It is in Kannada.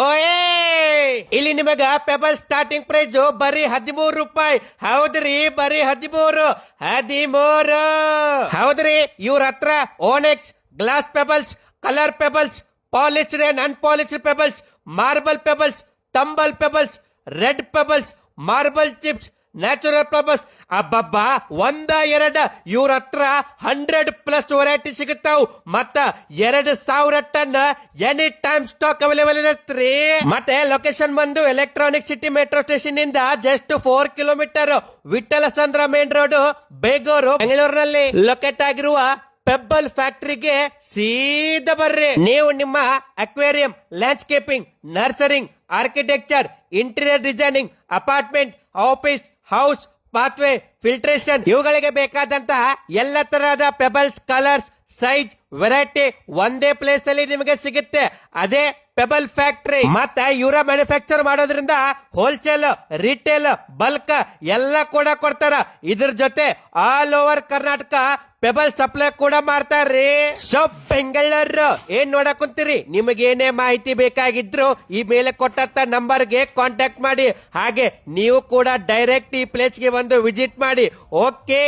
ಓಯೇ ಇಲ್ಲಿ ನಿಮಗ ಪೆಬಲ್ ಸ್ಟಾರ್ಟಿಂಗ್ ಪ್ರೈಸ್ ಬರೀ 13 ರೂಪಾಯಿ. ಹೌದ್ರಿ, ಬರೀ 13. ಹೌದ್ರಿ, ಇವ್ರ ಹತ್ರ onyx, glass pebbles, colour pebbles, polished and unpolished pebbles, marble pebbles, tumble pebbles, red pebbles, marble chips, natural pebbles, ಅಬ್ಬಬ್ಬಾ ಒಂದ ಎರಡ ಇವ್ರ ಹತ್ರ 100+ ವೆರೈಟಿ ಸಿಗುತ್ತಾವ್. ಮತ್ತ 2,000 tonne any time stock available ಇರತ್ರಿ. ಮತ್ತೆ ಲೊಕೇಶನ್ ಬಂದು ಎಲೆಕ್ಟ್ರಾನಿಕ್ ಸಿಟಿ ಮೆಟ್ರೋ ಸ್ಟೇಷನ್ ಇಂದ just 4 kilometre, Vittala Sandra main road, Begur, ಬೆಂಗಳೂರಿನಲ್ಲಿ ಲೊಕೇಟ್ ಆಗಿರುವ ಪೆಬ್ಬಲ್ ಫ್ಯಾಕ್ಟರಿಗೆ ಸೀದಾ ಬರ್ರಿ. ನೀವು ನಿಮ್ಮ aquarium, landscaping, nursering, architecture, interior designing, apartment, office, house, pathway, filtration ಇವುಗಳಿಗೆ ಬೇಕಾದಂತಹ ಎಲ್ಲ ತರಹದ ಪೆಬಲ್ಸ್, ಕಲರ್ಸ್, ಸೈಜ್, ವೆರೈಟಿ ಒಂದೇ ಪ್ಲೇಸ್ ಅಲ್ಲಿ ನಿಮಗೆ ಸಿಗುತ್ತೆ. ಅದೇ ಪೆಬಲ್ ಫ್ಯಾಕ್ಟರಿ. ಮತ್ತೆ ಇವರ ಮ್ಯಾನುಫ್ಯಾಕ್ಚರ್ ಮಾಡೋದ್ರಿಂದ ಹೋಲ್ಸೇಲ್, ರಿಟೇಲ್, ಬಲ್ಕ್ ಎಲ್ಲ ಕೂಡ ಕೊಡ್ತಾರ. ಇದ್ರ ಜೊತೆ all over Karnataka pebble supply ಕೂಡ ಮಾಡ್ತಾರ್ರಿ. ಸೊ ಬೆಂಗಳೂರು ಏನ್ ನೋಡಕ್ ಕುಂತೀರಿ? ನಿಮಗೆ ಏನೇ ಮಾಹಿತಿ ಬೇಕಾಗಿದ್ರು ಈ ಮೇಲೆ ಕೊಟ್ಟಂತ ನಂಬರ್ಗೆ ಕಾಂಟ್ಯಾಕ್ಟ್ ಮಾಡಿ. ಹಾಗೆ ನೀವು ಕೂಡ ಡೈರೆಕ್ಟ್ ಈ ಪ್ಲೇಸ್ ಗೆ ಬಂದು ವಿಸಿಟ್ ಮಾಡಿ. ಓಕೆ.